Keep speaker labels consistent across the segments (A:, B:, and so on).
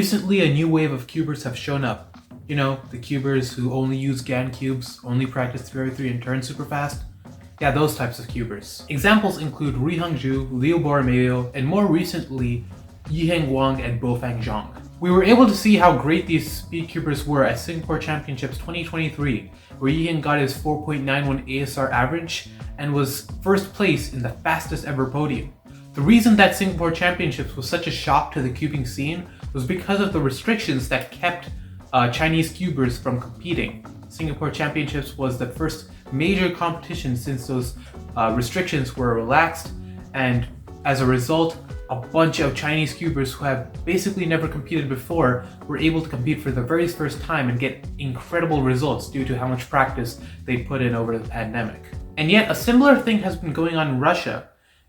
A: Recently, a new wave of cubers have shown up. You know, the cubers who only use GAN cubes, only practice 3x3 and turn super fast. Yeah, those types of cubers. Examples include Ri Hangzhu, Liu Borromeo, and more recently, Yiheng Wang and Bofang Zhang. We were able to see how great these speed cubers were at Singapore Championships 2023, where Yiheng got his 4.91 ASR average and was first place in the fastest ever podium. The reason that Singapore Championships was such a shock to the cubing scene was because of the restrictions that kept Chinese cubers from competing. Singapore Championships was the first major competition since those restrictions were relaxed, and as a result, a bunch of Chinese cubers who have basically never competed before were able to compete for the very first time and get incredible results due to how much practice they put in over the pandemic. And yet a similar thing has been going on in Russia.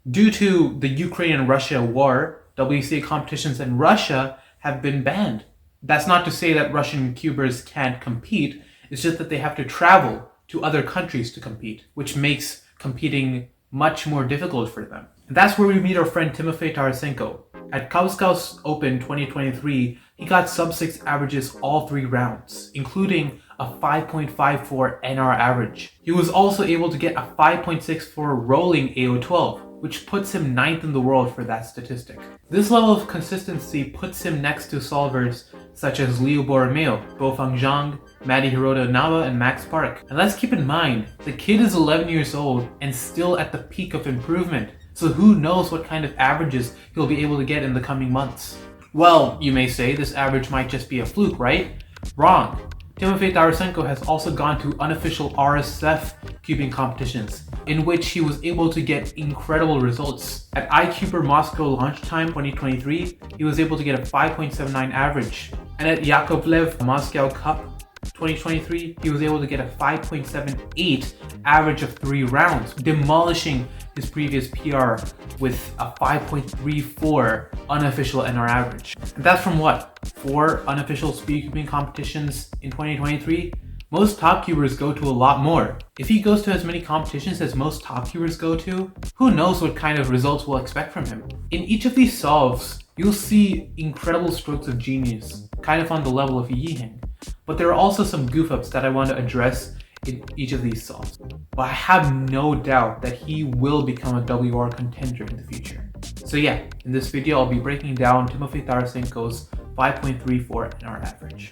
A: Due to the Ukraine and Russia war, WCA competitions in Russia have been banned. That's not to say that Russian cubers can't compete, it's just that they have to travel to other countries to compete, which makes competing much more difficult for them. And that's where we meet our friend Timofei Tarasenko. At Kaus Open 2023, he got sub-6 averages all 3 rounds, including a 5.54 NR average. He was also able to get a 5.64 rolling AO12, which puts him 9th in the world for that statistic. This level of consistency puts him next to solvers such as Liu Borromeo, Bofang Zhang, Matti Hirota Nava, and Max Park. And let's keep in mind, the kid is 11 years old and still at the peak of improvement, so who knows what kind of averages he'll be able to get in the coming months. Well, you may say this average might just be a fluke, right? Wrong. Timofei Tarasenko has also gone to unofficial RSF cubing competitions, in which he was able to get incredible results. At iCuber Moscow launch time 2023, he was able to get a 5.79 average. And at Yakovlev Moscow Cup 2023, he was able to get a 5.78 average of 3 rounds, demolishing his previous PR with a 5.34 unofficial NR average. And that's from what? 4 unofficial speed cubing competitions in 2023? Most top cubers go to a lot more. If he goes to as many competitions as most top cubers go to, who knows what kind of results we'll expect from him. In each of these solves, you'll see incredible strokes of genius, kind of on the level of Yiheng. But there are also some goof-ups that I want to address in each of these solves. But I have no doubt that he will become a WR contender in the future. So yeah, in this video I'll be breaking down Timofei Tarasenko's 5.34 NR average.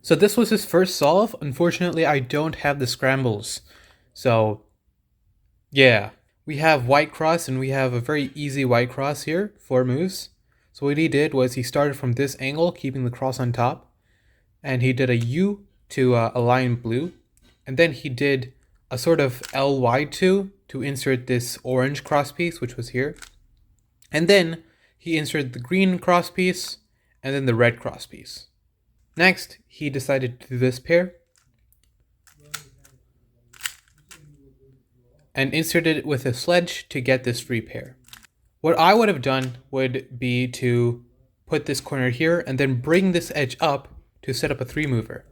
A: So this was his first solve. Unfortunately, I don't have the scrambles. So yeah, we have white cross and we have a very easy white cross here, 4 moves. So what he did was he started from this angle, keeping the cross on top, and he did a U to align blue, and then he did a sort of LY2 to insert this orange cross piece, which was here, and then he inserted the green cross piece and then the red cross piece. Next, he decided to do this pair and inserted it with a sledge to get this free pair. What I would have done would be to put this corner here and then bring this edge up to set up a 3-mover.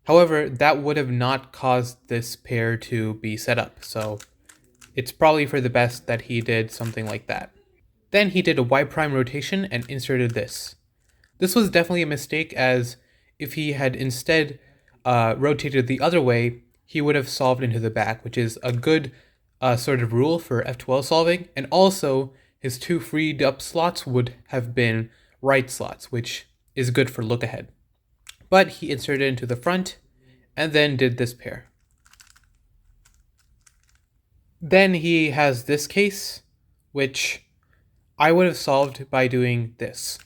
A: However, that would have not caused this pair to be set up, so it's probably for the best that he did something like that. Then he did a Y' rotation and inserted this. This was definitely a mistake, as if he had instead rotated the other way, he would have solved into the back, which is a good sort of rule for F12 solving, and also his 2 freed up slots would have been right slots, which is good for look ahead. But he inserted it into the front and then did this pair. Then he has this case, which I would have solved by doing this.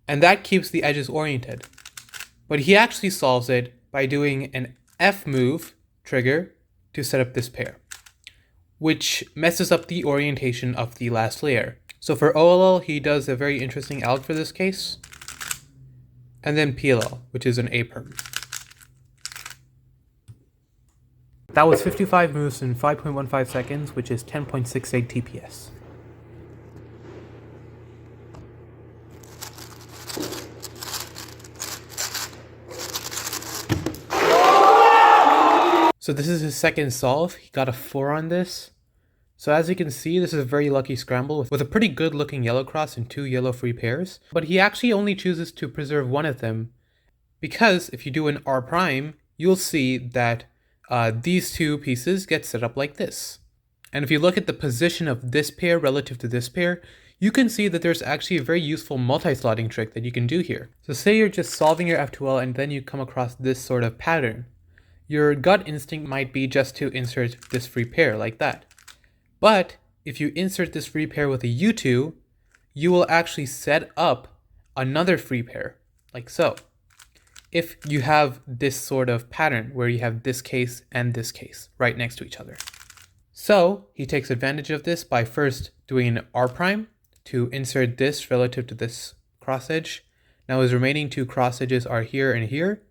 A: And that keeps the edges oriented. But he actually solves it by doing an F move trigger to set up this pair, which messes up the orientation of the last layer. So for OLL, he does a very interesting alg for this case, and then PLL, which is an A-perm. That was 55 moves in 5.15 seconds, which is 10.68 TPS. So this is his second solve. He got a 4 on this. So as you can see, this is a very lucky scramble with a pretty good looking yellow cross and 2 yellow free pairs. But he actually only chooses to preserve one of them, because if you do an R prime, you'll see that these two pieces get set up like this. And if you look at the position of this pair relative to this pair, you can see that there's actually a very useful multi-slotting trick that you can do here. So say you're just solving your F2L and then you come across this sort of pattern. Your gut instinct might be just to insert this free pair like that. But if you insert this free pair with a U2, you will actually set up another free pair, like so. If you have this sort of pattern where you have this case and this case right next to each other. So he takes advantage of this by first doing an R prime to insert this relative to this cross edge. Now his remaining 2 cross edges are here and here.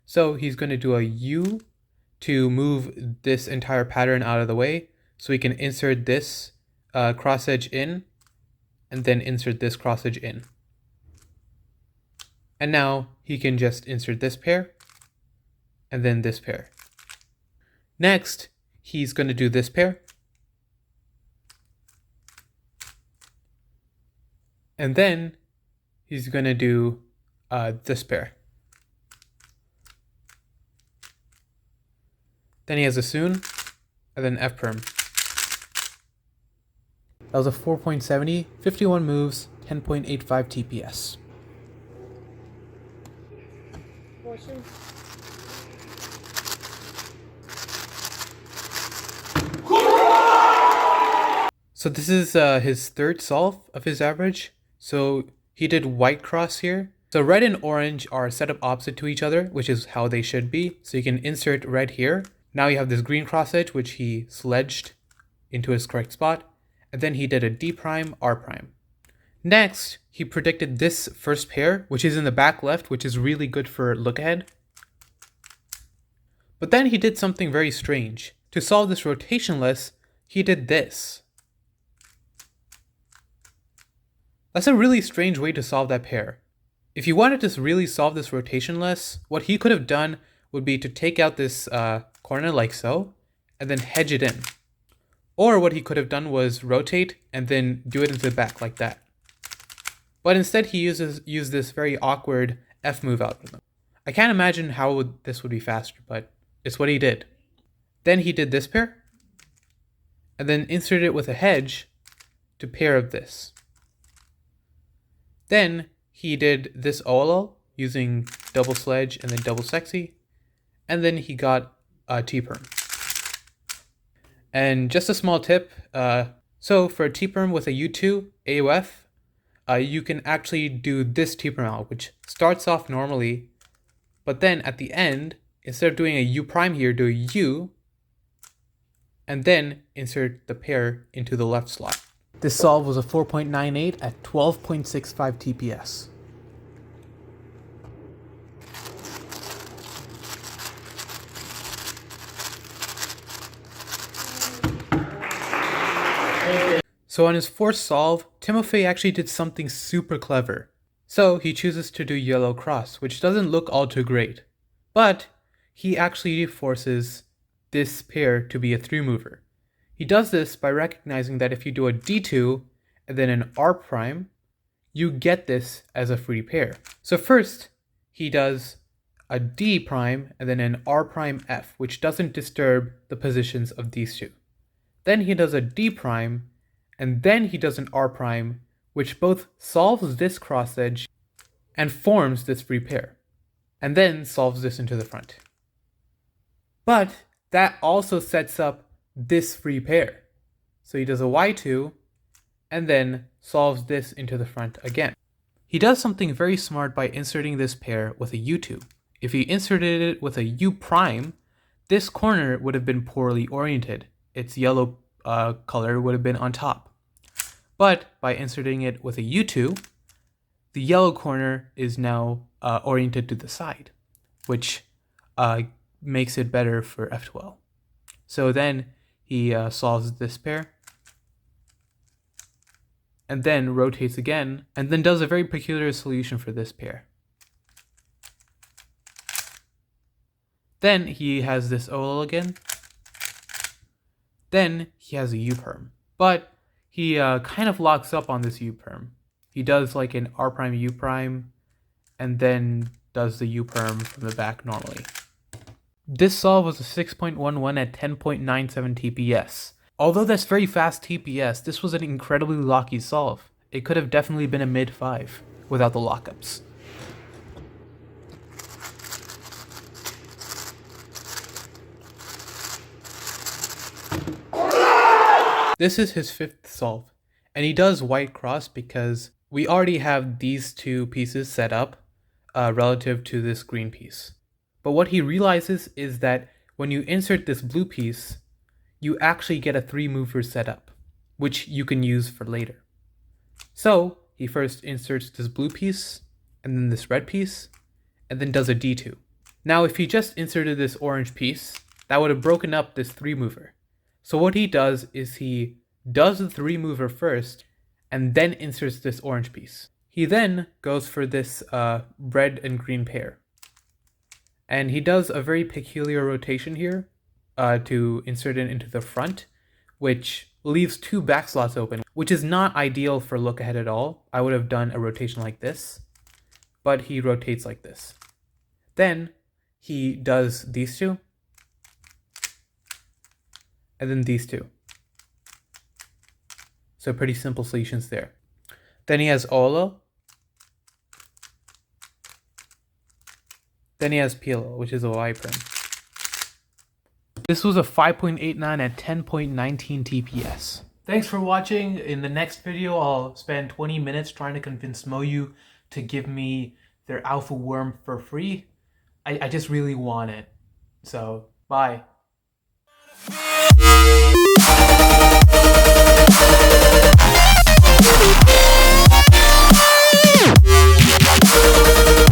A: So he's going to do a U to move this entire pattern out of the way. So we can insert this cross edge in and then insert this cross edge in. And now he can just insert this pair and then this pair. Next, he's going to do this pair. And then he's going to do this pair. Then he has a soon and then F perm. That was a 4.70, 51 moves, 10.85 TPS. So this is his third solve of his average. So he did white cross here. So red and orange are set up opposite to each other, which is how they should be. So you can insert red here. Now you have this green cross edge, which he sledged into his correct spot. And then he did a D prime, R prime. Next, he predicted this first pair, which is in the back left, which is really good for look ahead. But then he did something very strange. To solve this rotationless, he did this. That's a really strange way to solve that pair. If you wanted to really solve this rotationless, what he could have done would be to take out this corner like so, and then hedge it in. Or what he could have done was rotate and then do it into the back like that. But instead he used this very awkward F move algorithm. I can't imagine how this would be faster, but it's what he did. Then he did this pair, and then inserted it with a hedge to pair of this. Then he did this OLL using double sledge and then double sexy, and then he got a T-perm. And just a small tip, so for a T-perm with a U2 AOF, you can actually do this T-perm out, which starts off normally, but then at the end, instead of doing a U prime here, do a U, and then insert the pair into the left slot. This solve was a 4.98 at 12.65 TPS. So on his fourth solve, Timofei actually did something super clever. So he chooses to do yellow cross, which doesn't look all too great. But he actually forces this pair to be a 3-mover. He does this by recognizing that if you do a D2 and then an R prime, you get this as a free pair. So first, he does a D prime and then an R prime F, which doesn't disturb the positions of these two. Then he does a D prime, and then he does an R prime, which both solves this cross edge and forms this free pair, and then solves this into the front. But that also sets up this free pair. So he does a Y2 and then solves this into the front again. He does something very smart by inserting this pair with a U2. If he inserted it with a U prime, this corner would have been poorly oriented. Its yellow color would have been on top. But by inserting it with a U2, the yellow corner is now oriented to the side, which makes it better for F2L. So then he solves this pair, and then rotates again, and then does a very peculiar solution for this pair. Then he has this OL again. Then he has a U-perm. But he kind of locks up on this U-perm. He does like an R prime U prime, and then does the U-perm from the back normally. This solve was a 6.11 at 10.97 TPS. Although that's very fast TPS, this was an incredibly locky solve. It could have definitely been a mid 5 without the lockups. This is his 5th solve, and he does white cross because we already have these two pieces set up relative to this green piece. But what he realizes is that when you insert this blue piece, you actually get a 3-mover setup, which you can use for later. So he first inserts this blue piece, and then this red piece, and then does a D2. Now if he just inserted this orange piece, that would have broken up this 3-mover. So what he does is he does the 3-mover first, and then inserts this orange piece. He then goes for this red and green pair. And he does a very peculiar rotation here to insert it into the front, which leaves 2 back slots open, which is not ideal for look ahead at all. I would have done a rotation like this, but he rotates like this. Then he does these two, and then these two. So pretty simple solutions there. Then he has Olo. Then he has PLO, which is a Y prime. This was a 5.89 at 10.19 TPS. Thanks for watching. In the next video, I'll spend 20 minutes trying to convince Moyu to give me their alpha worm for free. I just really want it. So, bye.